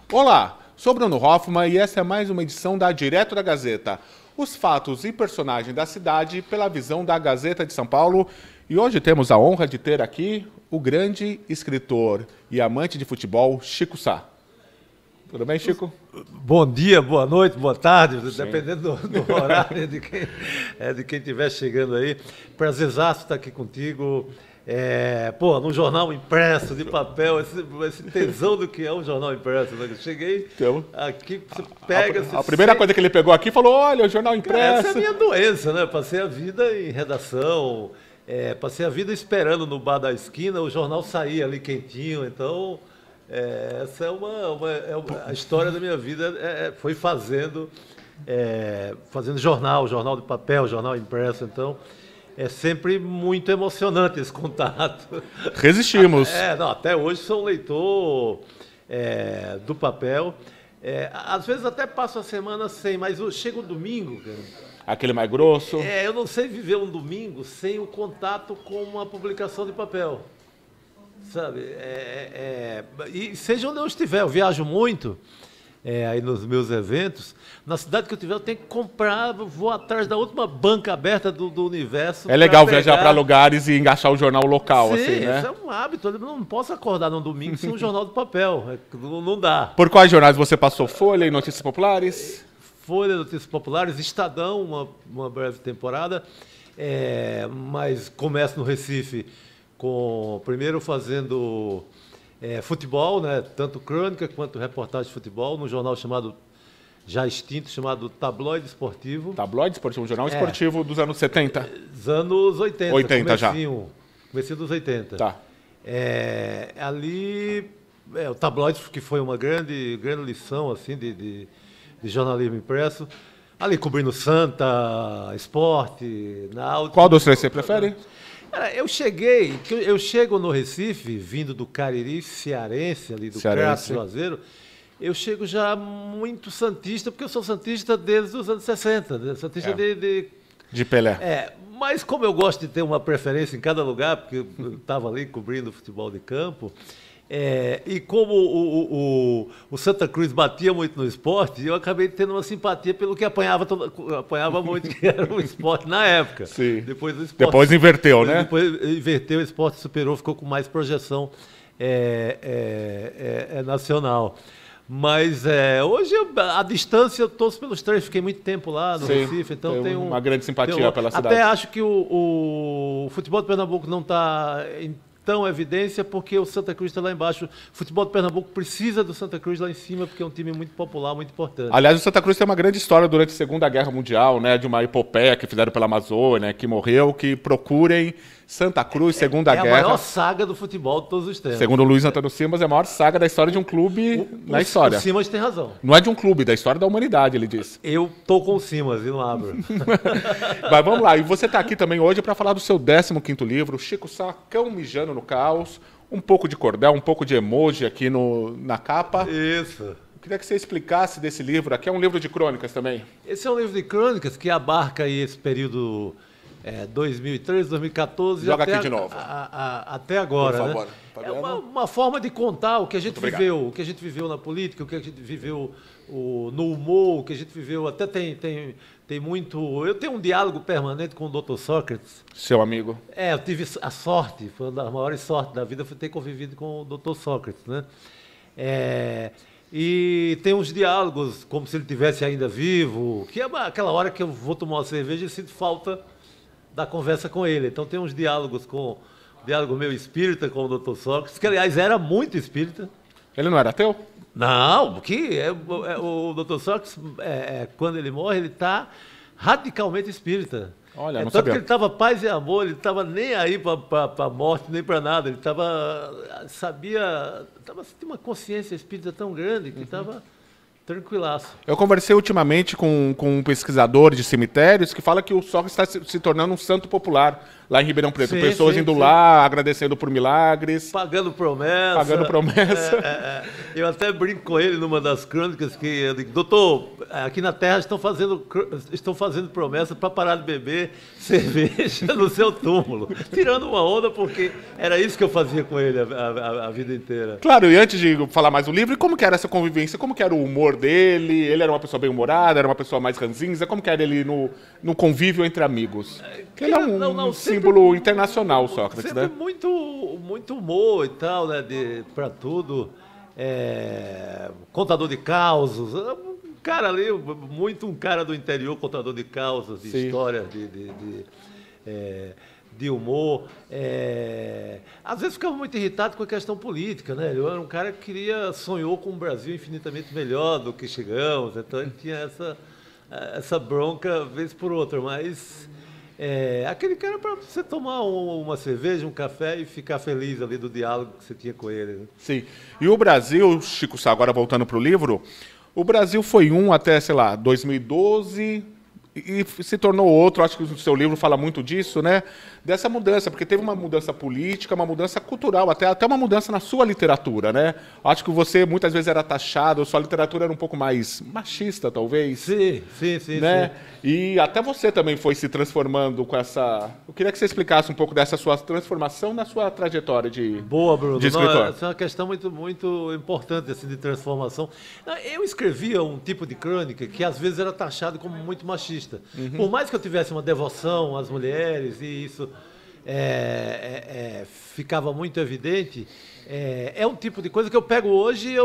Olá, sou Bruno Hoffman e essa é mais uma edição da Direto da Gazeta. Os fatos e personagens da cidade pela visão da Gazeta de São Paulo. E hoje temos a honra de ter aqui o grande escritor e amante de futebol, Chico Sá. Tudo bem, Chico? Bom dia, boa noite, boa tarde, Sim. dependendo do horário de quem estiver chegando aí. Prazerzaço estar aqui contigo. No jornal impresso, de papel, esse tesão do que é um jornal impresso. Né? Eu cheguei aqui, você pega... A primeira coisa que ele pegou aqui falou, olha, o jornal impresso. Essa é a minha doença, né? Passei a vida em redação, passei a vida esperando no bar da esquina, o jornal saía ali quentinho, então... essa a história da minha vida, foi fazendo jornal de papel, jornal impresso, então é sempre muito emocionante esse contato. Resistimos. Até hoje sou um leitor do papel, às vezes até passo a semana sem, mas chega o domingo, cara, aquele mais grosso. eu não sei viver um domingo sem o contato com uma publicação de papel. Sabe, e seja onde eu estiver, eu viajo muito aí nos meus eventos, na cidade que eu estiver eu tenho que comprar, vou atrás da última banca aberta do universo. É legal viajar para lugares e engaixar o jornal local. Sim, assim, né? Isso é um hábito, eu não posso acordar num domingo sem um jornal de papel, não dá. Por quais jornais você passou? Folha e Notícias Populares? Folha, Notícias Populares, Estadão, uma breve temporada, mas começo no Recife, primeiro fazendo futebol, né? Tanto crônica quanto reportagem de futebol, num jornal já extinto, chamado Tabloide Esportivo. Tabloide Esportivo, um jornal esportivo dos anos 70. Dos anos 80. 80 já. Comecinho dos 80. Tá. Ali, o tabloide, que foi uma grande lição assim, de jornalismo impresso. Ali cobrindo Santa, Esporte, Náutico. Qual dos três você prefere? Eu chego no Recife, vindo do Cariri cearense, ali do Crato, Juazeiro, eu chego já muito santista, porque eu sou santista desde os anos 60, né? Santista de Pelé. Mas como eu gosto de ter uma preferência em cada lugar, porque eu estava ali cobrindo futebol de campo, e como o Santa Cruz batia muito no Esporte, eu acabei tendo uma simpatia pelo que apanhava muito, que era o Esporte na época. Sim. Depois inverteu, né? Depois inverteu, o Esporte superou, ficou com mais projeção nacional. Mas hoje, a distância, eu torço pelos três, fiquei muito tempo lá no Recife, então tem uma grande simpatia pela cidade. Até acho que o futebol de Pernambuco não está em tão evidência, porque o Santa Cruz está lá embaixo. O futebol de Pernambuco precisa do Santa Cruz lá em cima, porque é um time muito popular, muito importante. Aliás, o Santa Cruz tem uma grande história durante a Segunda Guerra Mundial, né, de uma epopeia que fizeram pela Amazônia, que morreu, que procurem Santa Cruz, Segunda Guerra. É a maior saga do futebol de todos os tempos. Segundo o Luiz Antônio Simas, é a maior saga da história de um clube na história. O Simas tem razão. Não é de um clube, da história da humanidade, ele disse. Eu tô com o Simas e não abro. Mas vamos lá, e você está aqui também hoje para falar do seu 15º livro, Chico Sá, Cão Mijando no Caos, um pouco de cordel, um pouco de emoji aqui na capa. Isso. Eu queria que você explicasse desse livro. Aqui é um livro de crônicas também. Esse é um livro de crônicas que abarca aí esse período 2013, 2014... Joga aqui de novo. Até agora, por favor. né? Tá é uma forma de contar o que a gente viveu, o que a gente viveu na política, o que a gente viveu no humor, o que a gente viveu... Até tem muito... Eu tenho um diálogo permanente com o Dr. Sócrates. Seu amigo. Eu tive a sorte, foi uma das maiores sortes da vida, foi ter convivido com o Dr. Sócrates, né? E tem uns diálogos como se ele estivesse ainda vivo, que é aquela hora que eu vou tomar uma cerveja e sinto falta da conversa com ele. Então tem uns diálogo meu espírita com o Dr. Sócrates, que aliás era muito espírita. Ele não era ateu? Não, o Dr. Sócrates, quando ele morre, ele está radicalmente espírita. Olha, não tanto sabia. que ele estava paz e amor, ele estava nem aí para a morte, nem para nada. Ele tinha uma consciência espírita tão grande que estava tranquilaço. Eu conversei ultimamente com um pesquisador de cemitérios que fala que o Sócrates está se tornando um santo popular lá em Ribeirão Preto. Pessoas indo lá, agradecendo por milagres. Pagando promessa. Pagando promessa. Eu até brinco com ele numa das crônicas que eu digo, doutor, aqui na Terra estão fazendo promessas para parar de beber cerveja no seu túmulo. Tirando uma onda, porque era isso que eu fazia com ele a vida inteira. Claro, e antes de falar mais do livro, e como que era essa convivência? Como que era o humor dele? Ele era uma pessoa bem humorada, era uma pessoa mais ranzinza? Como que era ele no convívio entre amigos? Ele é um símbolo internacional, Sócrates, sempre né? muito humor e tal, né? Para tudo. Contador de causos. Um cara ali, muito um cara do interior, contador de causas, de histórias, de humor. Às vezes ficava muito irritado com a questão política, né? Ele era um cara que sonhou com um Brasil infinitamente melhor do que chegamos, então ele tinha essa bronca vez por outra, mas aquele cara para você tomar uma cerveja, um café e ficar feliz ali do diálogo que você tinha com ele. Né? Sim. E o Brasil, Chico Sá, agora voltando para o livro, o Brasil foi até, sei lá, 2012 e se tornou outro. Acho que o seu livro fala muito disso, né? Dessa mudança, porque teve uma mudança política, uma mudança cultural, até uma mudança na sua literatura, né? Acho que você muitas vezes era taxado, sua literatura era um pouco mais machista, talvez. Sim, né? sim. E até você também foi se transformando com essa... Eu queria que você explicasse um pouco dessa sua transformação na sua trajetória de Boa, Bruno. de escritor. Não, essa é uma questão muito importante assim, de transformação. Eu escrevia um tipo de crônica que às vezes era taxado como muito machista. Por mais que eu tivesse uma devoção às mulheres e isso ficava muito evidente, é um tipo de coisa que eu pego hoje e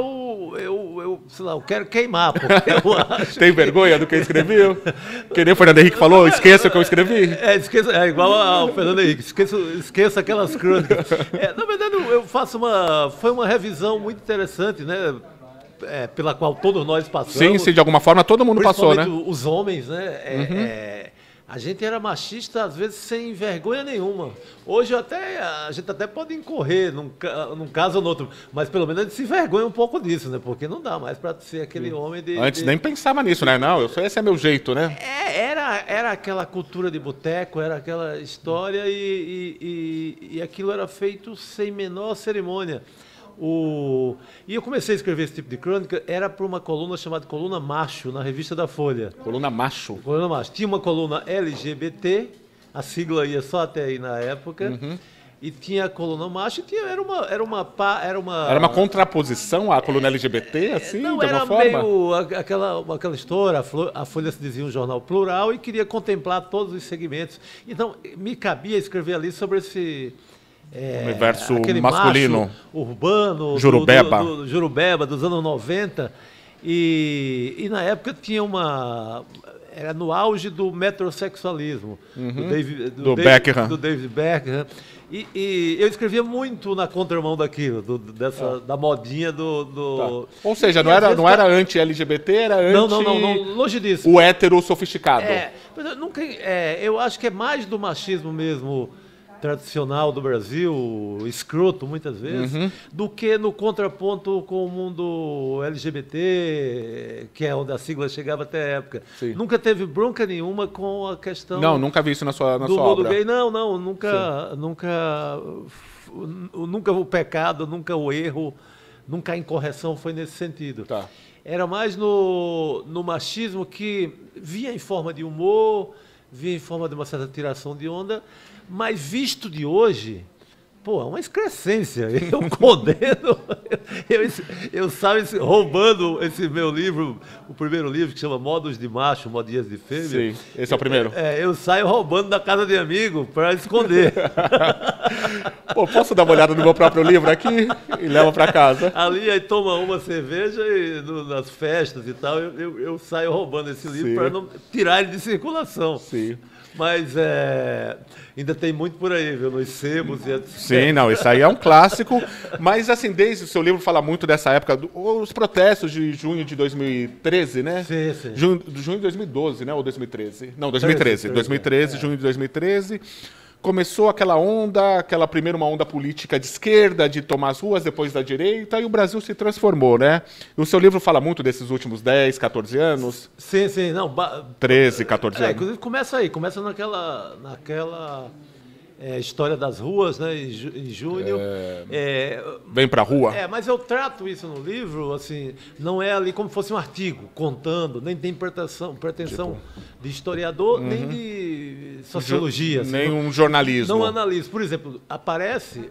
sei lá, eu quero queimar, porque eu acho. Tem vergonha do que eu escrevi? Que nem o Fernando Henrique falou, esqueça o que eu escrevi. É igual ao Fernando Henrique, esqueça aquelas crônicas. Na verdade, eu faço foi uma revisão muito interessante, né? Pela qual todos nós passamos. Sim, de alguma forma todo mundo passou, né? Os homens, né? A gente era machista, às vezes, sem vergonha nenhuma. Hoje a gente até pode incorrer num caso ou no outro, mas pelo menos a gente se vergonha um pouco disso, né? Porque não dá mais para ser aquele homem de... Antes nem pensava nisso, né? Não, esse é meu jeito, né? Era aquela cultura de boteco, era aquela história e aquilo era feito sem menor cerimônia. E eu comecei a escrever esse tipo de crônica, era para uma coluna chamada Coluna Macho, na revista da Folha. Coluna Macho. Coluna Macho. Tinha uma coluna LGBT, a sigla ia só até aí na época, e tinha a coluna Macho, e era uma contraposição à coluna LGBT, assim, não, de alguma forma? Era meio aquela história, a Folha se dizia um jornal plural e queria contemplar todos os segmentos. Então, me cabia escrever ali sobre esse... universo masculino, macho urbano, Jurubeba. Dos anos 90, e na época tinha era no auge do metrosexualismo, do David Beckham, e eu escrevia muito na contramão daquilo, da modinha do... Tá. Ou seja, não era anti-LGBT, era anti... Não, longe disso. O hétero sofisticado. Eu acho que é mais do machismo mesmo, tradicional do Brasil, escroto muitas vezes, do que no contraponto com o mundo LGBT, que é onde a sigla chegava até a época. Sim. Nunca teve bronca nenhuma com a questão... Não, nunca vi isso na sua mundo obra. Gay. Não, nunca o pecado, nunca o erro, nunca a incorreção foi nesse sentido. Tá. Era mais no machismo que via em forma de humor, via em forma de uma certa tiração de onda, mas visto de hoje, é uma excrescência. Eu condeno, eu saio roubando esse meu livro, o primeiro livro que chama Modos de Macho, Modinhas de Fêmea. Sim, esse é o primeiro. Eu saio roubando da casa de amigo para esconder. Posso dar uma olhada no meu próprio livro aqui e leva para casa? Ali, aí toma uma cerveja e nas festas e tal, eu saio roubando esse livro para não tirar ele de circulação. Sim. Mas ainda tem muito por aí, viu? Nos sebos e etc. Sim, não, isso aí é um clássico. Mas, assim, desde o seu livro fala muito dessa época, os protestos de junho de 2013, né? Sim. Junho de 2012, né? Ou 2013? Não, 2013. 2013, junho de 2013. Começou aquela onda, primeiro uma onda política de esquerda, de tomar as ruas, depois da direita, e o Brasil se transformou, né? E o seu livro fala muito desses últimos 10, 14 anos? Sim, não. 13, 14 anos. Inclusive começa naquela História das Ruas, né, em junho. Vem pra rua? Mas eu trato isso no livro, assim, não é ali como se fosse um artigo, contando, nem tem pretensão de historiador, nem de sociologia. Nem assim, um jornalismo. Não analiso. Por exemplo, aparece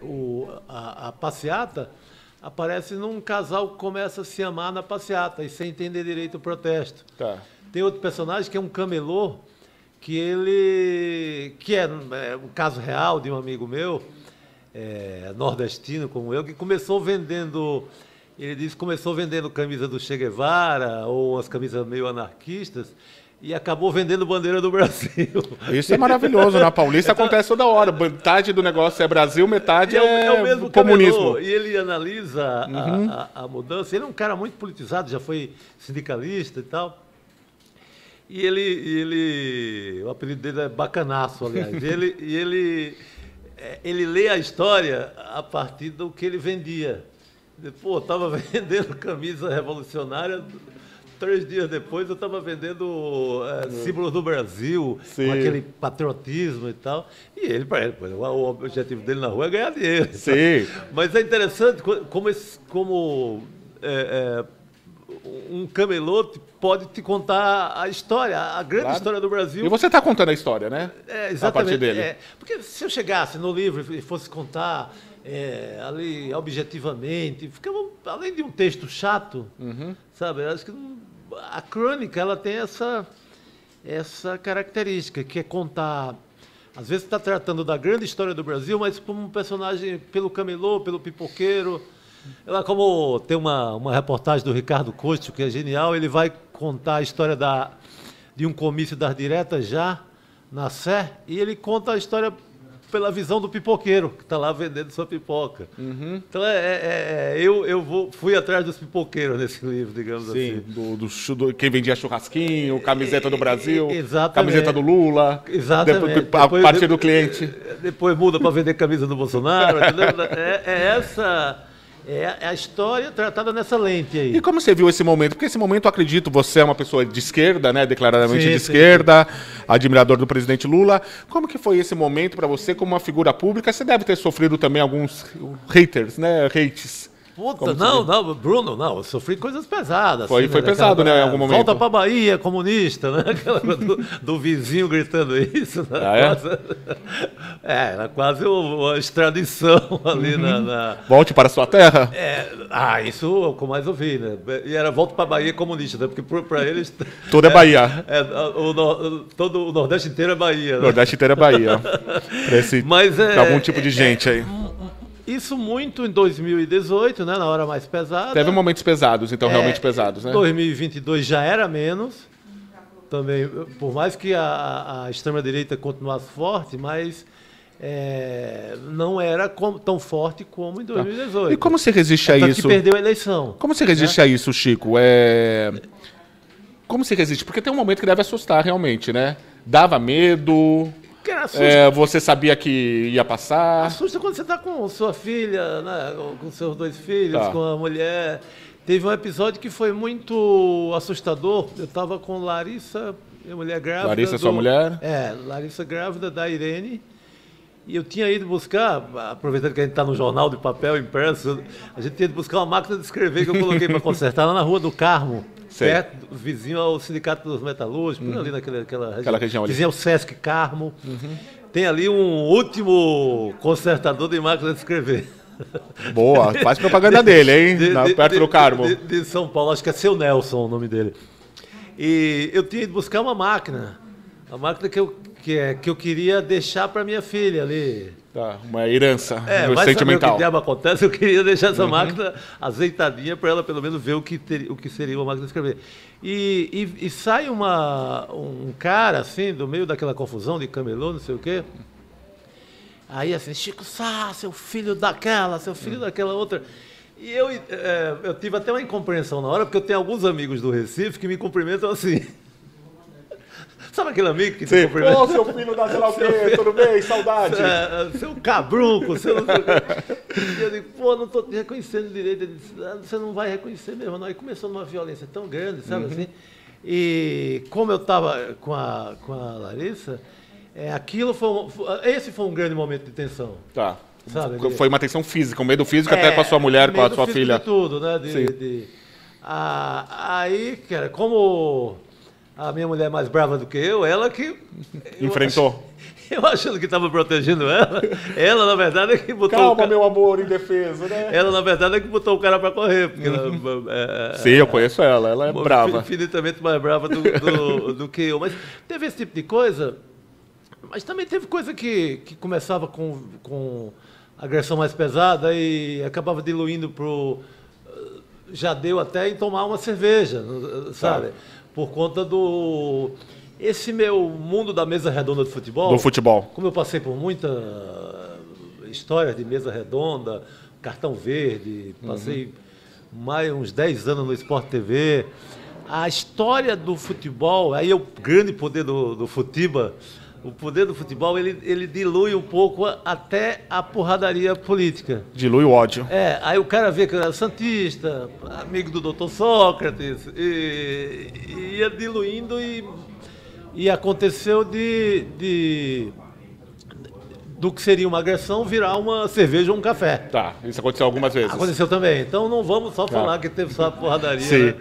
a passeata, aparece num casal que começa a se amar na passeata e sem entender direito o protesto. Tá. Tem outro personagem que é um camelô, que é um caso real de um amigo meu, nordestino como eu, que começou vendendo, ele disse que começou vendendo camisa do Che Guevara, ou umas camisas meio anarquistas, e acabou vendendo bandeira do Brasil. Isso é maravilhoso, na Paulista acontece toda hora, metade do negócio é Brasil, metade é o mesmo comunismo. Camelô, e ele analisa a mudança, ele é um cara muito politizado, já foi sindicalista e tal. E ele, o apelido dele é Bacanaço, aliás. Ele lê a história a partir do que ele vendia. Pô, eu estava vendendo camisa revolucionária, 3 dias depois eu estava vendendo símbolos do Brasil, Sim. com aquele patriotismo e tal. E ele, para ele, o objetivo dele na rua é ganhar dinheiro. Sim. Mas é interessante como um camelô pode te contar a história, a grande história do Brasil. E você está contando a história, né? Exatamente. A partir dele. Porque se eu chegasse no livro e fosse contar ali objetivamente, ficava, além de um texto chato, sabe? Eu acho que a crônica ela tem essa característica, que é contar. Às vezes está tratando da grande história do Brasil, mas como um personagem pelo camelô, pelo pipoqueiro. Ela, como tem uma reportagem do Ricardo Costo, que é genial, ele vai contar a história de um comício das diretas já, na Sé, e ele conta a história pela visão do pipoqueiro, que está lá vendendo sua pipoca. Então, fui atrás dos pipoqueiros nesse livro, digamos assim. Sim, quem vendia churrasquinho, camiseta do Brasil, exatamente. Camiseta do Lula, exatamente. A partir do cliente. Depois muda para vender camisa do Bolsonaro, entendeu? É a história tratada nessa lente aí. E como você viu esse momento? Porque esse momento, eu acredito, você é uma pessoa de esquerda, né? Declaradamente de esquerda, admirador do presidente Lula. Como que foi esse momento para você como uma figura pública? Você deve ter sofrido também alguns haters, né? Hates. Puta, não, Bruno, eu sofri coisas pesadas. Foi pesado, né, em algum momento. Volta pra Bahia, comunista, né? Aquela coisa do vizinho gritando isso. Era quase uma extradição ali na... Volte para a sua terra? Isso é o que eu mais ouvi, né? E era volta pra Bahia comunista, né? Porque para eles... Tudo é Bahia. Todo o Nordeste inteiro é Bahia. O Nordeste inteiro é Bahia. Pra algum tipo de gente aí. Isso muito em 2018, né, na hora mais pesada. Teve momentos pesados, então realmente pesados, né? 2022 já era menos. Também, por mais que a extrema-direita continuasse forte, mas não era tão forte como em 2018. E como você resiste a isso? Que perdeu a eleição. Como você resiste a isso, Chico? Como você resiste? Porque tem um momento que deve assustar realmente, né? Dava medo... você sabia que ia passar? Assusta quando você está com sua filha, né? Com seus 2 filhos, com a mulher. Teve um episódio que foi muito assustador. Eu estava com Larissa, minha mulher grávida. Larissa, sua mulher? Larissa grávida da Irene. E eu tinha ido buscar, aproveitando que a gente está no jornal de papel impresso, a gente tinha ido buscar uma máquina de escrever que eu coloquei para consertar lá na Rua do Carmo. Perto, vizinho ao Sindicato dos Metalúrgicos, ali naquela região ali. Vizinho ao Sesc Carmo. Tem ali um último consertador de máquina de escrever. Boa, faz propaganda dele, hein? Perto do Carmo. De São Paulo, acho que é Seu Nelson o nome dele. E eu tinha ido buscar uma máquina que eu queria deixar para minha filha ali. Uma herança vai sentimental. Saber o que diabo acontece, eu queria deixar essa máquina azeitadinha para ela pelo menos ver o que seria uma máquina de escrever. E sai um cara assim, do meio daquela confusão de camelô, não sei o quê. Aí assim, Chico Sá, seu filho daquela outra. E eu tive até uma incompreensão na hora, porque eu tenho alguns amigos do Recife que me cumprimentam assim. Sabe aquele amigo que te cumprimenta? Ô, seu filho da sei lá o quê, tudo bem, saudade. Seu cabrunco, seu não sei o quê. E eu digo, não estou te reconhecendo direito. Ele disse, você não vai reconhecer mesmo, não. Aí começou numa violência tão grande, sabe assim? E como eu estava com a Larissa, aquilo esse foi um grande momento de tensão. Tá. Sabe? Foi uma tensão física, um medo físico até com a sua mulher, com a sua filha. De tudo, né? Aí, cara, como a minha mulher é mais brava do que eu, ela que... Enfrentou. Eu achando que estava protegendo ela, na verdade, é que botou... Calma, meu amor, indefeso, né? Ela, na verdade, é que botou o cara para correr. Porque Sim, eu conheço ela é brava. Infinitamente mais brava do que eu. Mas teve esse tipo de coisa, mas também teve coisa que começava com agressão mais pesada e acabava diluindo pro... Já deu até em tomar uma cerveja, sabe? Tá. Por conta do... Esse meu mundo da mesa redonda do futebol... Do futebol. Como eu passei por muita história de mesa redonda, cartão verde, passei mais uns 10 anos no Sport TV. A história do futebol, aí é o grande poder do Futiba. O poder do futebol, ele dilui um pouco até a porradaria política. Dilui o ódio. Aí o cara vê que era santista, amigo do Dr. Sócrates, e ia diluindo e aconteceu do que seria uma agressão virar uma cerveja ou um café. Tá, isso aconteceu algumas vezes. Aconteceu também. Então não vamos só falar que teve só a porradaria. Sim. Né?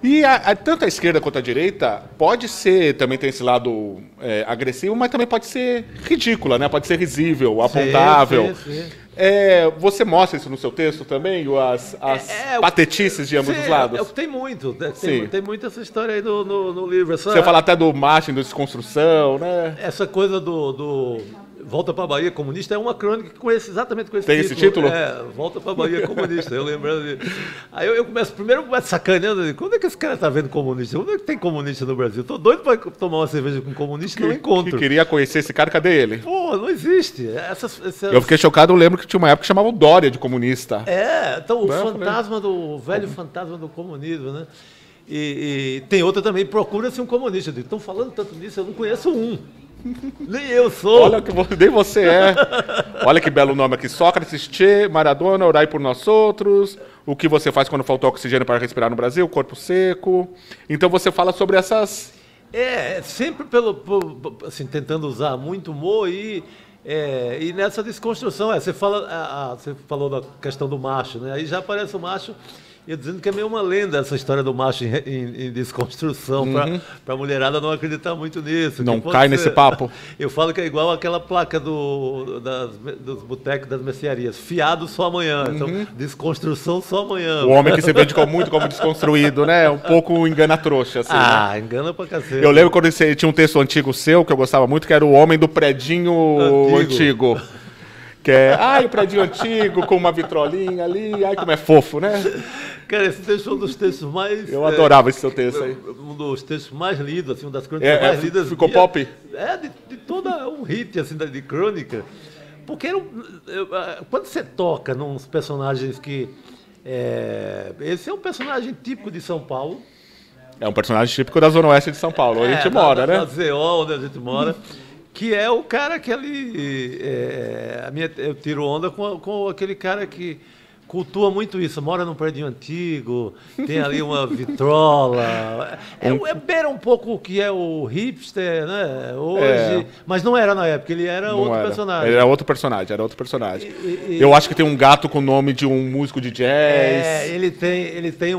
E tanto a esquerda quanto a direita pode ser, também tem esse lado agressivo, mas também pode ser ridícula, né? Pode ser risível, apontável. Sim. Você mostra isso no seu texto também, as patetices de ambos os lados? Tem muito. Tem muito essa história aí no livro. Você fala até do marketing, da desconstrução, né? Essa coisa do Volta para a Bahia Comunista é uma crônica que conhece exatamente com esse título. Tem esse título? Volta para a Bahia Comunista. Eu lembrando de... Aí eu começo sacaneando. Quando é que esse cara está vendo comunista? Onde é que tem comunista no Brasil? Estou doido para tomar uma cerveja com comunista e não encontro. Que queria conhecer esse cara, cadê ele? Pô, não existe. Eu fiquei chocado, eu lembro que tinha uma época que chamava o Dória de comunista. Então o velho fantasma do comunismo, né? E tem outra também, procura-se um comunista. Estão falando tanto nisso, eu não conheço um. Nem eu sou. Olha que nem você é. Olha que belo nome aqui. Sócrates, Che, Maradona, orai por nós outros. O que você faz quando falta oxigênio para respirar no Brasil? Corpo seco. Então você fala sobre essas... Sempre assim, tentando usar muito humor e nessa desconstrução. Você falou da questão do macho, né? Aí já aparece o macho... Eu dizendo que é meio uma lenda essa história do macho em desconstrução, para a mulherada não acreditar muito nisso. Não cai nesse papo. Eu falo que é igual aquela placa dos botecos das mercearias, fiado só amanhã, então desconstrução só amanhã. O homem que se vende muito como desconstruído, né? Um pouco engana-trouxa, assim. Né? Engana pra cacete. Eu lembro quando tinha um texto antigo seu, que eu gostava muito, que era o homem do predinho antigo. Que o predinho antigo, com uma vitrolinha ali, como é fofo, né? Cara, esse texto é um dos textos mais... Eu adorava esse seu texto aí. Um dos textos mais lidos, assim, uma das crônicas mais lidas. Ficou pop? De toda um hit, assim, de crônica. Porque quando você toca nos personagens que... esse é um personagem típico de São Paulo. É um personagem típico da Zona Oeste de São Paulo, onde a gente mora, né? Na ZO, onde a gente mora. Que é o cara que ali... eu tiro onda com aquele cara que cultua muito isso. Mora num prédio antigo, tem ali uma vitrola. Beira um pouco o que é o hipster, né? Hoje. Mas não era na época, ele era personagem. Ele era outro personagem. Eu acho que tem um gato com o nome de um músico de jazz. Ele tem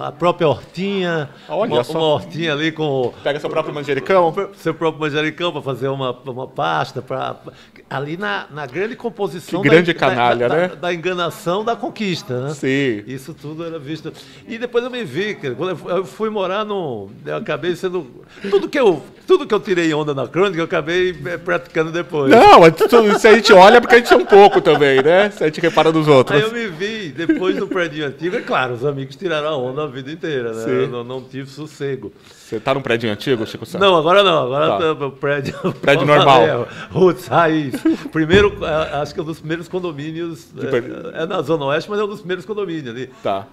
a própria hortinha. Olha só. Uma hortinha ali com... Pega seu próprio manjericão. Seu próprio manjericão para fazer uma pasta. Ali na grande composição... Que grande canalha, né? Da enganação da conquista, né? Sim. Isso tudo era visto. E depois eu me vi, quando eu fui morar eu acabei sendo... Tudo que eu tirei onda na crônica, eu acabei praticando depois. Não, se a gente olha, porque a gente é um pouco também, né? Se a gente repara nos outros. Aí eu me vi, depois do prédio antigo, é claro, os amigos tiraram a onda a vida inteira, né? Eu não tive sossego. Você tá num prédio antigo, Chico Sá? Não, agora não. Agora tá. Prédio normal. Roots, raiz. Primeiro, acho que é um dos primeiros condomínios. É na Zona Oeste, mas é um dos primeiros condomínios ali. Tá.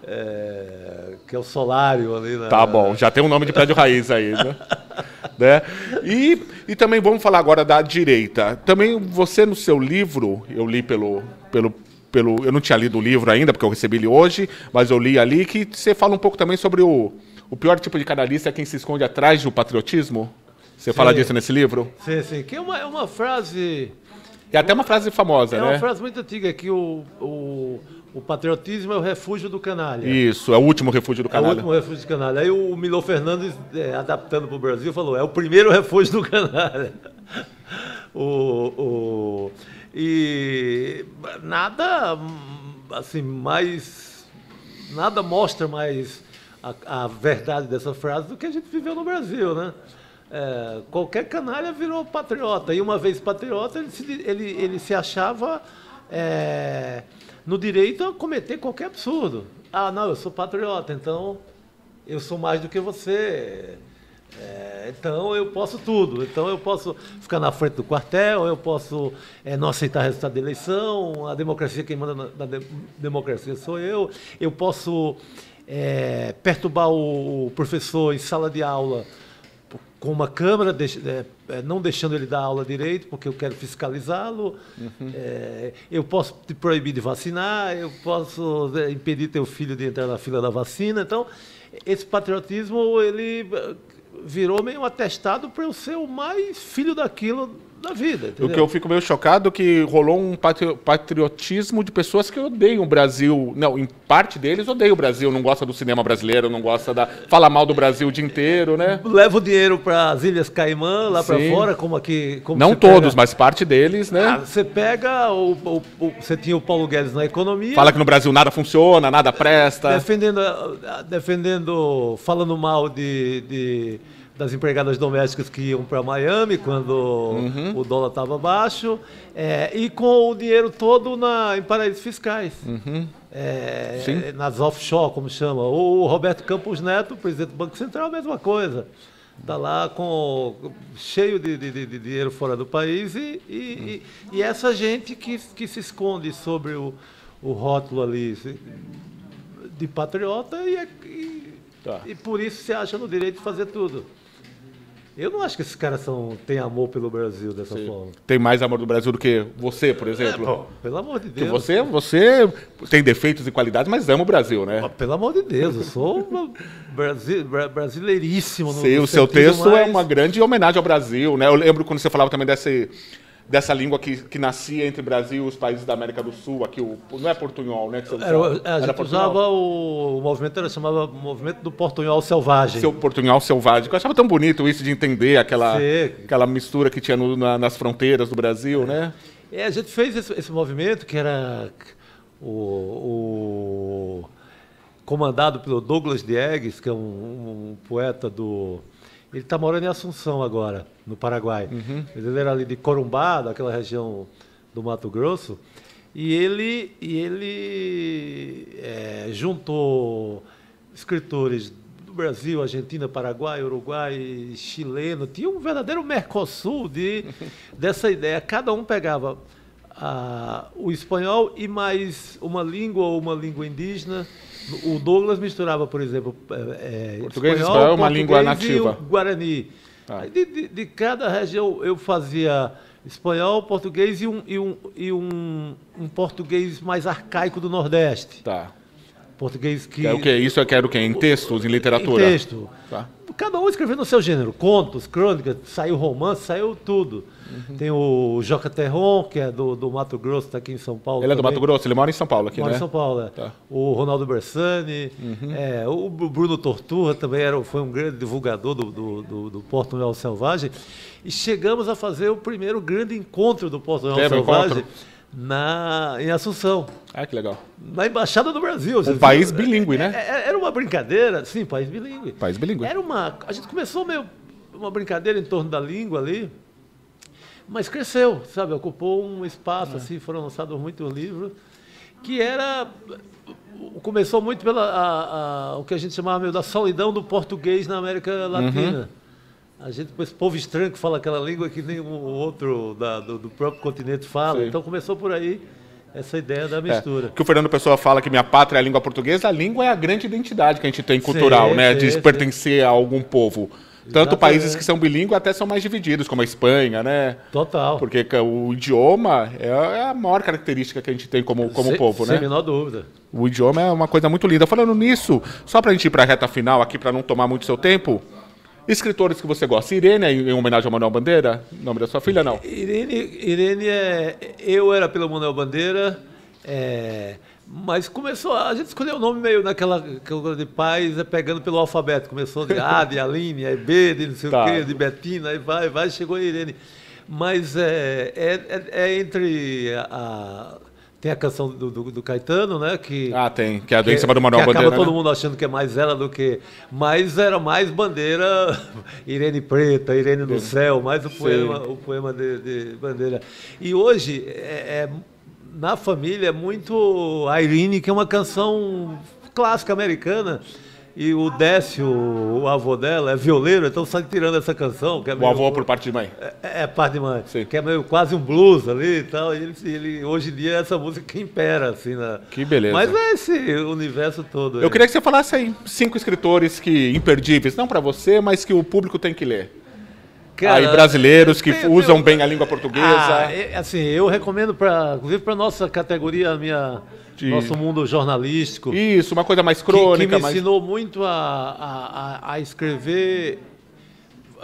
Que é o Solário ali. Tá bom, já tem um nome de prédio raiz aí, né? E também vamos falar agora da direita. Também você no seu livro, eu li eu não tinha lido o livro ainda, porque eu recebi ele hoje, mas eu li ali, que você fala um pouco também sobre o pior tipo de canalista é quem se esconde atrás do patriotismo. Você fala disso nesse livro? Sim, sim. Que é uma frase... É até uma frase famosa, né? É uma frase muito antiga, que o patriotismo é o refúgio do canalha. Isso, é o último refúgio do canalha. É o último refúgio do canalha. Aí o Milor Fernandes, adaptando para o Brasil, falou, é o primeiro refúgio do canalha. E nada, assim, mais... Nada mostra mais a verdade dessa frase do que a gente viveu no Brasil, né? Qualquer canalha virou patriota. E uma vez patriota, ele se achava no direito a cometer qualquer absurdo. Ah, não, eu sou patriota, então eu sou mais do que você. Então eu posso tudo. Então eu posso ficar na frente do quartel, eu posso não aceitar o resultado da eleição, a democracia, quem manda na democracia sou eu. Eu posso perturbar o professor em sala de aula com uma câmera, não deixando ele dar aula direito, porque eu quero fiscalizá-lo. Eu posso te proibir de vacinar, eu posso impedir teu filho de entrar na fila da vacina. Então, esse patriotismo, ele virou meio um atestado para eu ser o mais filho daquilo da vida. Entendeu? O que eu fico meio chocado é que rolou um patriotismo de pessoas que odeiam o Brasil. Não, em parte deles odeiam o Brasil, não gosta do cinema brasileiro, não gosta fala mal do Brasil o dia inteiro, né? Leva o dinheiro para as Ilhas Caimã, lá para fora, como aqui... Não todos, mas parte deles, né? Você pega, você tinha o Paulo Guedes na economia... Fala que no Brasil nada funciona, nada presta. Defendendo, falando mal das empregadas domésticas que iam para Miami quando o dólar estava baixo, e com o dinheiro todo em paraísos fiscais, nas offshore, como chama. O Roberto Campos Neto, presidente do Banco Central, a mesma coisa. Está lá cheio de dinheiro fora do país e essa gente que se esconde sobre o rótulo ali de patriota e por isso se acha no direito de fazer tudo. Eu não acho que esses caras têm amor pelo Brasil dessa forma. Tem mais amor do Brasil do que você, por exemplo? Pelo amor de Deus. Porque você tem defeitos e qualidades, mas ama o Brasil, né? Pelo amor de Deus, eu sou brasileiríssimo. Sim, o seu texto é uma grande homenagem ao Brasil, né? Eu lembro quando você falava também dessa língua que nascia entre o Brasil e os países da América do Sul, aqui não é portunhol, né? Que você a gente usava o movimento, chamava Movimento do Portunhol Selvagem. Seu portunhol selvagem. Eu achava tão bonito isso de entender aquela mistura que tinha nas fronteiras do Brasil, né? A gente fez esse movimento que era comandado pelo Douglas Diegues, que é um poeta Ele está morando em Assunção agora, no Paraguai. Ele era ali de Corumbá, daquela região do Mato Grosso, e ele juntou escritores do Brasil, Argentina, Paraguai, Uruguai, chileno. Tinha um verdadeiro Mercosul dessa ideia. Cada um pegava o espanhol e mais uma língua indígena. O Douglas misturava, por exemplo, português, espanhol, uma língua nativa. E o Guarani. De cada região eu fazia espanhol, português e um português mais arcaico do Nordeste. Tá. Português que... É o quê? Isso eu quero o quê? Em textos, em literatura? Em texto. Tá. Cada um escrevendo no seu gênero. Contos, crônicas, saiu romance, saiu tudo. Tem o Joca Terron, que é do Mato Grosso, está aqui em São Paulo. Ele é do Mato Grosso? Ele mora em São Paulo aqui, né? Mora em São Paulo, Tá. O Ronaldo Bersani, o Bruno Torturra também foi um grande divulgador do Portunhol Selvagem. E chegamos a fazer o primeiro grande encontro do Portunhol Selvagem em Assunção. Ah, que legal. Na Embaixada do Brasil. Um país bilíngue, né? Era uma brincadeira, sim, país bilíngue. País bilíngue. A gente começou meio uma brincadeira em torno da língua ali, mas cresceu, sabe? Ocupou um espaço, assim, foram lançados muitos livros, que começou muito o que a gente chamava da solidão do português na América Latina. A gente, esse povo estranho que fala aquela língua que nem o outro do próprio continente fala. Sim. Então começou por aí essa ideia da mistura. Que o Fernando Pessoa fala que minha pátria é a língua portuguesa, a língua é a grande identidade que a gente tem cultural, né? De pertencer a algum povo. Tanto países que são bilíngues até são mais divididos, como a Espanha, né? Total. Porque o idioma é a maior característica que a gente tem como povo, né? Sem a menor dúvida. O idioma é uma coisa muito linda. Falando nisso, só para a gente ir para a reta final aqui, para não tomar muito seu tempo, Escritores que você gosta. Irene, em homenagem ao Manuel Bandeira? Nome da sua filha, não? Irene eu era pelo Manuel Bandeira, mas a gente escolheu o nome meio naquela de paz, pegando pelo alfabeto. Começou de A, de Aline, aí B, de não sei o quê, de Betina, aí vai, chegou a Irene. Mas entre tem a canção do Caetano, né? Tem, que é em cima do Manuel Bandeira. Acaba todo mundo achando que é mais ela do que. Mas era mais Bandeira, Irene Preta, Irene no Céu, mais o poema de Bandeira. E hoje, na família, é muito a Irene, que é uma canção clássica americana. E o Décio, o avô dela, é violeiro, então sai tirando essa canção. Que é meio, o avô por parte de mãe. É parte de mãe. Sim. Que é meio quase um blues ali e tal. E ele, hoje em dia, é essa música que impera, assim. Que beleza. Mas é esse universo todo. Eu queria que você falasse aí 5 escritores imperdíveis, não para você, mas que o público tem que ler. Cara, aí brasileiros que usam bem a língua portuguesa. Assim, eu recomendo, inclusive para nossa categoria, nosso mundo jornalístico. Isso, uma coisa mais crônica. Que me ensinou muito a escrever.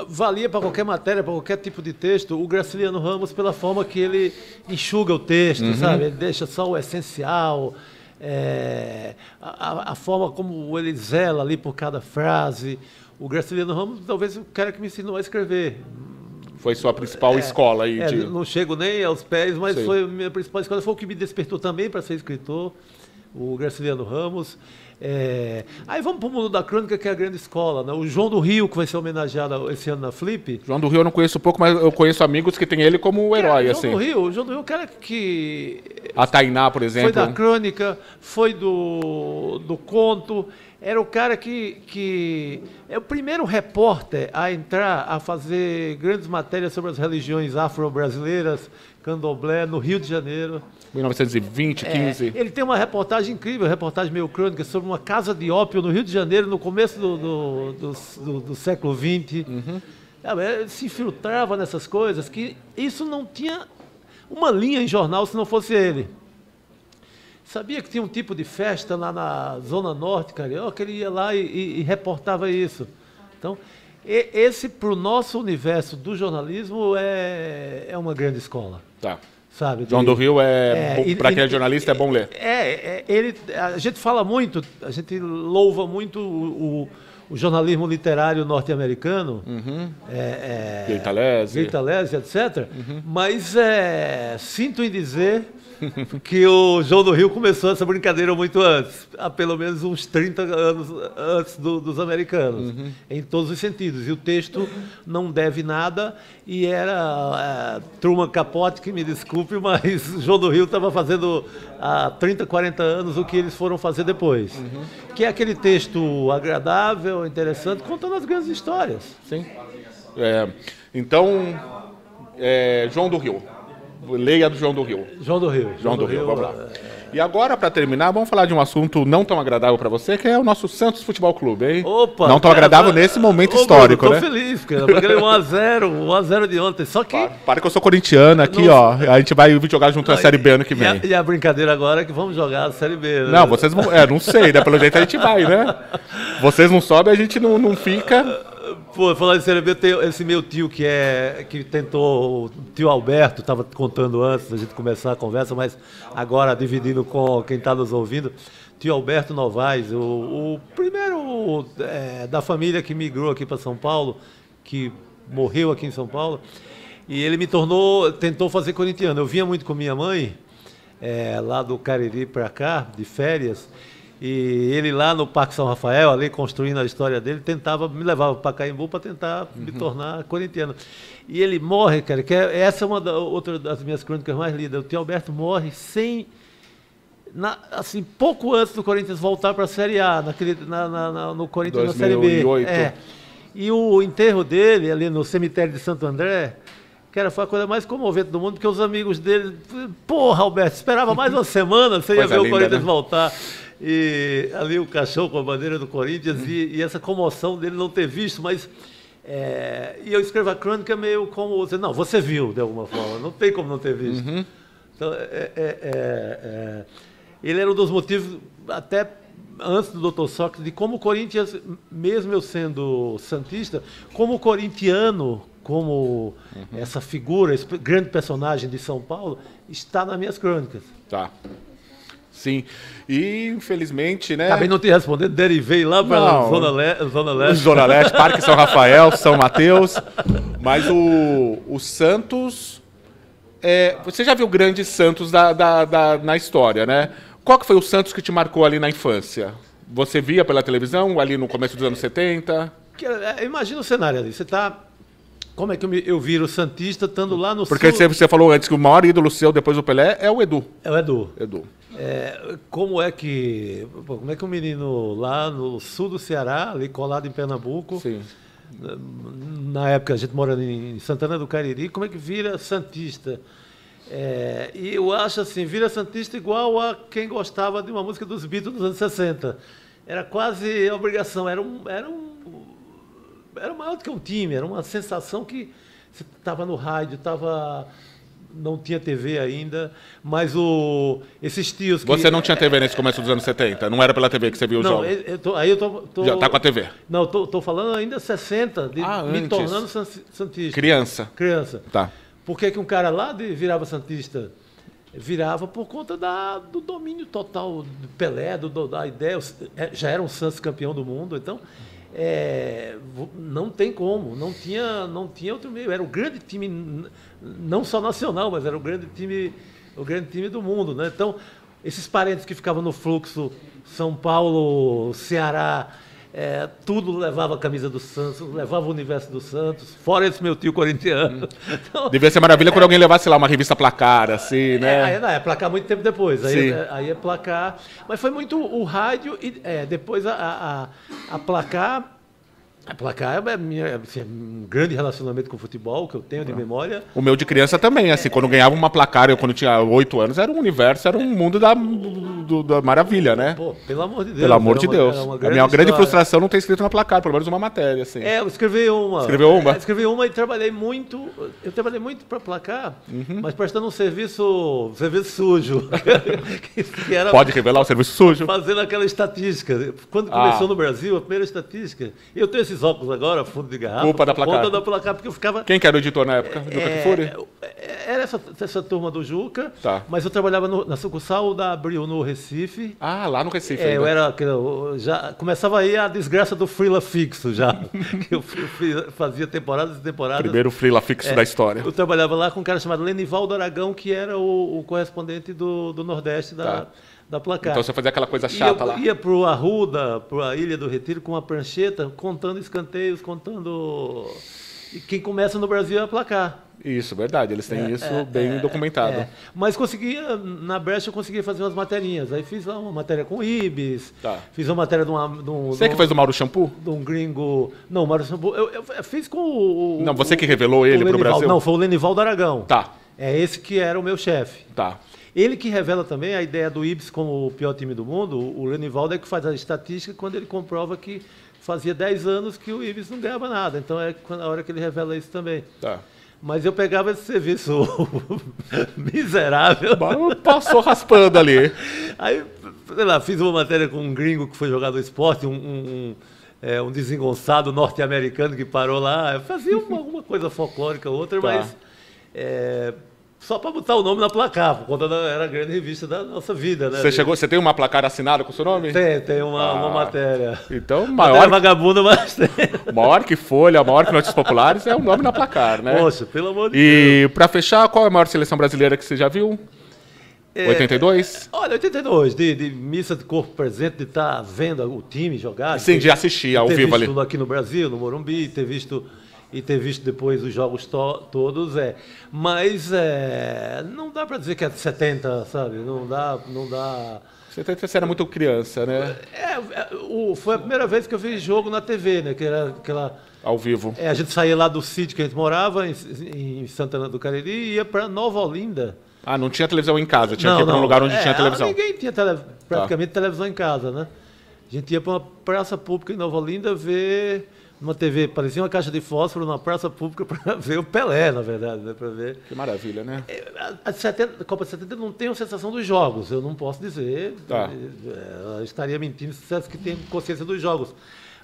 Valia para qualquer matéria, para qualquer tipo de texto. O Graciliano Ramos, pela forma que ele enxuga o texto, sabe? Ele deixa só o essencial. A forma como ele zela ali por cada frase. O Graciliano Ramos, talvez o cara que me ensinou a escrever. Foi sua principal escola aí? Não chego nem aos pés, mas foi a minha principal escola. Foi o que me despertou também para ser escritor, o Graciliano Ramos. Aí vamos para o mundo da crônica, que é a grande escola, né? O João do Rio, que vai ser homenageado esse ano na Flip. João do Rio eu não conheço pouco, mas eu conheço amigos que têm ele como herói. O João do Rio é um cara que... A Tainá, por exemplo. Foi da crônica, foi do conto. Era o cara que é o primeiro repórter a entrar, a fazer grandes matérias sobre as religiões afro-brasileiras, candomblé, no Rio de Janeiro. 1920, 15. Ele tem uma reportagem incrível, reportagem meio crônica, sobre uma casa de ópio no Rio de Janeiro, no começo do século XX. Ele se infiltrava nessas coisas, que isso não tinha uma linha em jornal se não fosse ele. Sabia que tinha um tipo de festa lá na Zona Norte, carioca, ele ia lá e reportava isso. Então, esse, para o nosso universo do jornalismo, é uma grande escola. Tá. Sabe? João do Rio, para quem é jornalista, é bom ler. A gente fala muito, a gente louva muito o jornalismo literário norte-americano, Gaetalese, etc. Mas sinto em dizer que o João do Rio começou essa brincadeira muito antes, há pelo menos uns 30 anos antes dos americanos, em todos os sentidos. E o texto não deve nada, e era Truman Capote, que me desculpe, mas o João do Rio estava fazendo há 30, 40 anos o que eles foram fazer depois. Que é aquele texto agradável, interessante, contando as grandes histórias. Sim. Então, João do Rio. Leia do João do Rio. João do Rio, vamos lá. E agora, para terminar, vamos falar de um assunto não tão agradável para você, que é o nosso Santos Futebol Clube, hein? Opa! Não tão agradável nesse momento histórico, Bruno, né? Tô feliz, cara, porque ele 1x0 de ontem, só que... Para que eu sou corintiano aqui, ó, a gente vai jogar junto na Série B ano que vem. E a brincadeira agora é que vamos jogar a Série B, né? Não, vocês vão... não sei, né? Pelo jeito a gente vai, né? Vocês não sobem, a gente não fica... Pô, falar de Série B, tem esse meu tio que tentou, o tio Alberto, estava contando antes da gente começar a conversa, mas agora dividindo com quem está nos ouvindo, tio Alberto Novaes, o primeiro da família que migrou aqui para São Paulo, que morreu aqui em São Paulo, e ele tentou fazer corintiano. Eu vinha muito com minha mãe, lá do Cariri para cá, de férias, e ele lá no Parque São Rafael, ali construindo a história dele, me levava para Pacaembu para tentar me tornar corintiano. E ele morre, cara, essa é outra das minhas crônicas mais lidas. O tio Alberto morre assim, pouco antes do Corinthians voltar para a Série A, no Corinthians 2008. Na Série B. E o enterro dele, ali no cemitério de Santo André, foi a coisa mais comovente do mundo, porque os amigos dele... Porra, Alberto, esperava mais uma semana, você ia ver o Corinthians voltar. E ali o caixão com a bandeira do Corinthians e essa comoção dele não ter visto, mas... e eu escrevo a crônica meio como... você viu, de alguma forma, não tem como não ter visto. Então, ele era um dos motivos, até antes do Dr. Sócrates, de como o Corinthians, mesmo eu sendo santista, como o corintiano, como essa figura, esse grande personagem de São Paulo, está nas minhas crônicas. Tá. Sim. E, infelizmente, né? Acabei não te respondendo, derivei lá para a Zona Leste. Zona Leste, Parque São Rafael, São Mateus. Mas o Santos... você já viu grandes Santos na história, né? Qual que foi o Santos que te marcou ali na infância? Você via pela televisão, ali no começo dos anos 70? Imagina o cenário ali. Você está... Como é que eu viro santista estando lá no Porque sul? você falou antes que o maior ídolo seu depois do Pelé é o Edu. É o Edu. Edu. Como é que um menino lá no sul do Ceará, ali colado em Pernambuco, Sim. Na época a gente morando em Santana do Cariri, como é que vira santista? E eu acho assim, vira santista igual a quem gostava de uma música dos Beatles dos anos 60. Era quase obrigação, era maior do que um time, era uma sensação que você estava no rádio, não tinha TV ainda, mas esses tios que... Você não tinha TV nesse começo dos anos 70? Não era pela TV que você viu o jogo? Aí eu tô... Já tá com a TV? Não, tô falando ainda 60, me antes. tornando santista. Criança? Criança. Tá. Por que um cara lá virava santista? Virava por conta do domínio total do Pelé, da ideia. Já era um Santos campeão do mundo, então... não tem como, não tinha outro meio. Era o grande time, não só nacional, mas era o grande time do mundo, né? Então, esses parentes que ficavam no fluxo, São Paulo, Ceará, tudo levava a camisa do Santos, levava o universo do Santos, fora esse meu tio corintiano. Então, devia ser maravilha quando alguém levasse lá uma revista Placar, assim, né? É Placar muito tempo depois, aí é Placar. Mas foi muito o rádio e depois a Placar. A Placar é um grande relacionamento com o futebol, que eu tenho de memória. O meu de criança também, assim, quando ganhava uma Placar, eu quando tinha 8 anos, era um universo, era um mundo da maravilha, né? Pô, pelo amor de Deus. Pelo amor de Deus. A minha grande frustração não ter escrito na Placar, pelo menos uma matéria, assim. Eu escrevi uma. Escreveu uma? Escrevi uma e trabalhei muito. Eu trabalhei muito para Placar, mas prestando um serviço sujo. que era Pode revelar o serviço sujo? Fazendo aquela estatística. Quando começou no Brasil, a primeira estatística, eu tenho esses óculos agora, fundo de garrafa. Culpa da Placar. Culpa da Placar, porque eu ficava... Quem que era o editor na época? Juca Kfouri? Era essa turma do Juca, Tá. mas eu trabalhava na sucursal da Abril no Recife. Ah, lá no Recife. Já começava aí a desgraça do freela fixo já. Eu fazia temporadas e temporadas. Primeiro freela fixo da história. Eu trabalhava lá com um cara chamado Lenivaldo Aragão, que era o correspondente do Nordeste da Placar. Então você fazia aquela coisa chata lá. Ia para o Arruda, para a Ilha do Retiro, com uma prancheta, contando escanteios, contando... E quem começa no Brasil é a Placar. Isso, verdade. Eles têm isso bem documentado. Mas na Brecha eu conseguia fazer umas materinhas. Aí fiz lá uma matéria com o Ibis, fiz uma matéria de um... Você que fez do Mauro Shampoo? De um gringo... Não, Mauro Shampoo... Eu fiz com o... Não, você que revelou ele para o Brasil? Não, foi o Lenivaldo Aragão. Tá. É esse que era o meu chefe. Tá. Ele que revela também a ideia do Ibis como o pior time do mundo. O Lenivaldo é que faz a estatística quando ele comprova que fazia 10 anos que o Ibis não ganhava nada. Então é a hora que ele revela isso também. Tá. Mas eu pegava esse serviço miserável. Passou raspando ali. Aí, sei lá, fiz uma matéria com um gringo que foi jogador do esporte, um desengonçado norte-americano que parou lá. Eu fazia alguma coisa folclórica, outra, mas... só para botar o nome na Placar, por conta era a grande revista da nossa vida, né? Você tem uma Placar assinada com o seu nome? Tem uma matéria. Então, maior vagabunda, mas tem. Maior que Folha, maior que Notícias Populares, é o nome na Placar, né? Poxa, pelo amor de Deus. E para fechar, qual é a maior seleção brasileira que você já viu? 82? Olha, 82, de missa de corpo presente, de estar vendo o time jogar. Sim, de assistir ao vivo ali. Ter visto aqui no Brasil, no Morumbi, ter visto depois os jogos todos, mas não dá para dizer que é de 70, sabe? Não dá. Você era muito criança, né? Foi a primeira vez que eu vi jogo na TV, né? Que era aquela... Ao vivo. A gente saía lá do sítio que a gente morava, em Santana do Cariri, e ia para Nova Olinda. Ah, não tinha televisão em casa, tinha que ir para um lugar onde tinha televisão. Ninguém tinha praticamente televisão em casa, né? A gente ia para uma praça pública em Nova Olinda ver uma TV, parecia uma caixa de fósforo na praça pública para ver o Pelé, na verdade, né? Para ver. Que maravilha, né? A Copa 70 não tem a sensação dos jogos, eu não posso dizer. Tá. Eu estaria mentindo se dissesse que tem consciência dos jogos,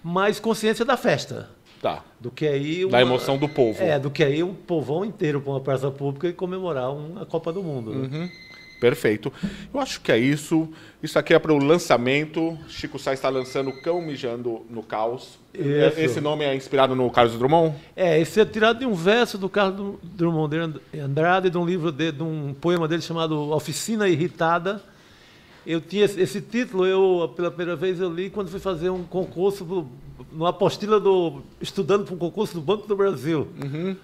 mas consciência da festa. Tá. Do que aí da emoção do povo. Do que aí um povão inteiro para uma praça pública e comemorar a Copa do Mundo. Né? Perfeito. Eu acho que é isso. Isso aqui é para o lançamento. Chico Sá está lançando Cão Mijando no Caos. Isso. Esse nome é inspirado no Carlos Drummond? Esse é tirado de um verso do Carlos Drummond de Andrade, de um livro de um poema dele chamado Oficina Irritada. Eu tinha esse título, pela primeira vez eu li quando fui fazer um concurso, numa apostila estudando para um concurso do Banco do Brasil,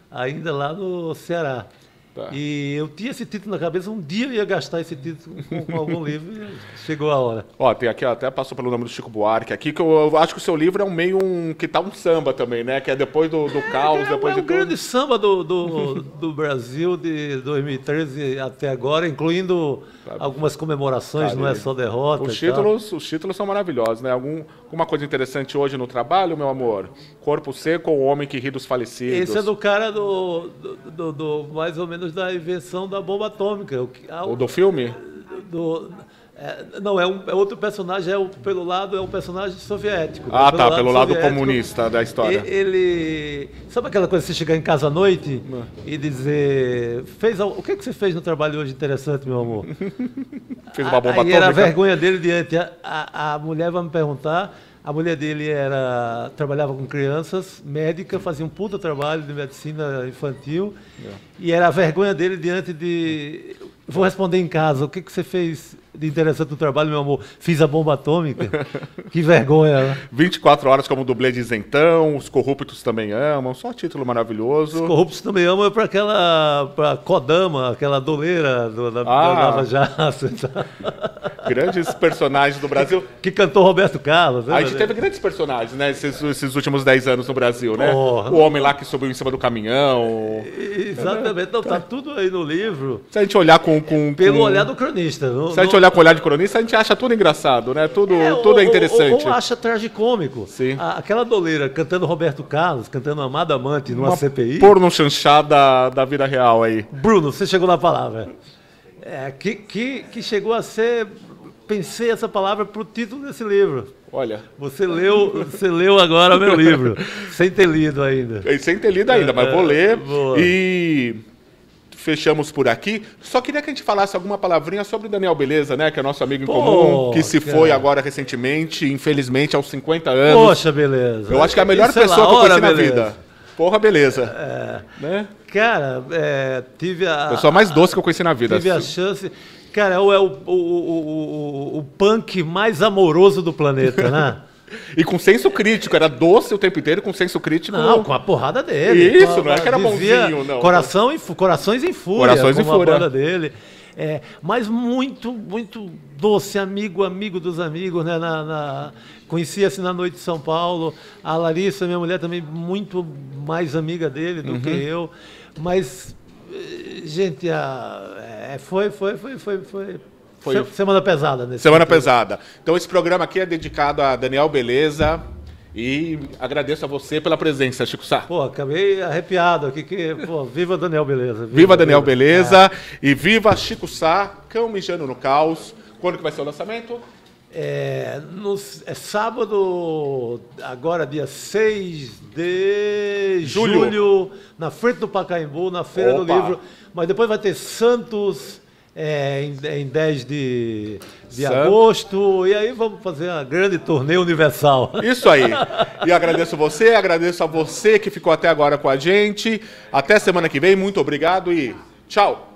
ainda lá no Ceará. Tá. E eu tinha esse título na cabeça, um dia eu ia gastar esse título com algum livro e chegou a hora. Ó, tem aqui, até passou pelo nome do Chico Buarque aqui, que eu acho que o seu livro é que tá um samba também, né? Que é depois do caos, depois de um tudo. grande samba do Brasil de 2013 até agora, incluindo algumas comemorações, Cara, não é só derrota. Os títulos são maravilhosos, né? Alguma coisa interessante hoje no trabalho, meu amor? Corpo Seco ou O Homem que Ri dos Falecidos? Esse é do cara mais ou menos da invenção da bomba atômica. O do filme? Não, é outro personagem, pelo lado é um personagem soviético. Ah, tá, pelo lado comunista da história. Sabe aquela coisa de você chegar em casa à noite e dizer, o que você fez no trabalho hoje interessante, meu amor? Fez uma bomba atômica? Aí era a vergonha dele diante. A mulher vai me perguntar. A mulher dele trabalhava com crianças, médica, fazia um puta trabalho de medicina infantil. E era a vergonha dele diante de... Vou responder em casa, o que você fez de interessante no trabalho, meu amor? Fiz a bomba atômica. Que vergonha, né? 24 horas como dublê de Isentão, Os Corruptos Também Amam, só título maravilhoso. Os Corruptos Também Amam é para Kodama, aquela doleira da Lava Jato. Grandes personagens do Brasil. Que cantou Roberto Carlos. Né? A gente teve grandes personagens, né? Esses últimos 10 anos no Brasil, né? O homem lá que subiu em cima do caminhão. Exatamente. Não, tá tudo aí no livro. Se a gente olhar pelo olhar do cronista. Se a gente olhar com o olhar de cronista, a gente acha tudo engraçado, né? Tudo é interessante. Ou acha tragicômico. Sim. Aquela doleira cantando Roberto Carlos, cantando Amada Amante numa CPI. Porno chanchada da vida real aí. Bruno, você chegou na palavra. Que chegou a ser... Pensei essa palavra para o título desse livro. Olha. Você leu agora meu livro, sem ter lido ainda. Sem ter lido ainda, mas vou ler. Boa. E fechamos por aqui. Só queria que a gente falasse alguma palavrinha sobre o Daniel Beleza, né? Que é nosso amigo em comum, que se foi agora recentemente, infelizmente, aos 50 anos. Poxa, Beleza. Eu acho que é a melhor pessoa que eu conheci na vida. Porra, Beleza. Né? Cara, tive a... pessoa mais doce que eu conheci na vida. Tive a chance... Cara, é o punk mais amoroso do planeta, né? E com senso crítico, era doce o tempo inteiro, com senso crítico. Não, com a porrada dele. Isso, não é que era bonzinho, não. Corações em Fúria. Corações em Fúria. A banda dele. Mas muito, muito doce, amigo dos amigos, né? Conheci-se na Noite de São Paulo. A Larissa, minha mulher, também muito mais amiga dele do que eu. Mas... Gente, foi semana pesada. Semana pesada. Então esse programa aqui é dedicado a Daniel Beleza e agradeço a você pela presença, Chico Sá. Acabei arrepiado aqui, viva Daniel Beleza. Viva Daniel Beleza e viva Chico Sá, Cão Mijando no Caos. Quando que vai ser o lançamento? Sábado, agora dia 6 de julho, na frente do Pacaembu, na Feira do Livro. Mas depois vai ter Santos em 10 de agosto. E aí vamos fazer uma grande turnê universal. Isso aí. E agradeço a você que ficou até agora com a gente. Até semana que vem. Muito obrigado e tchau.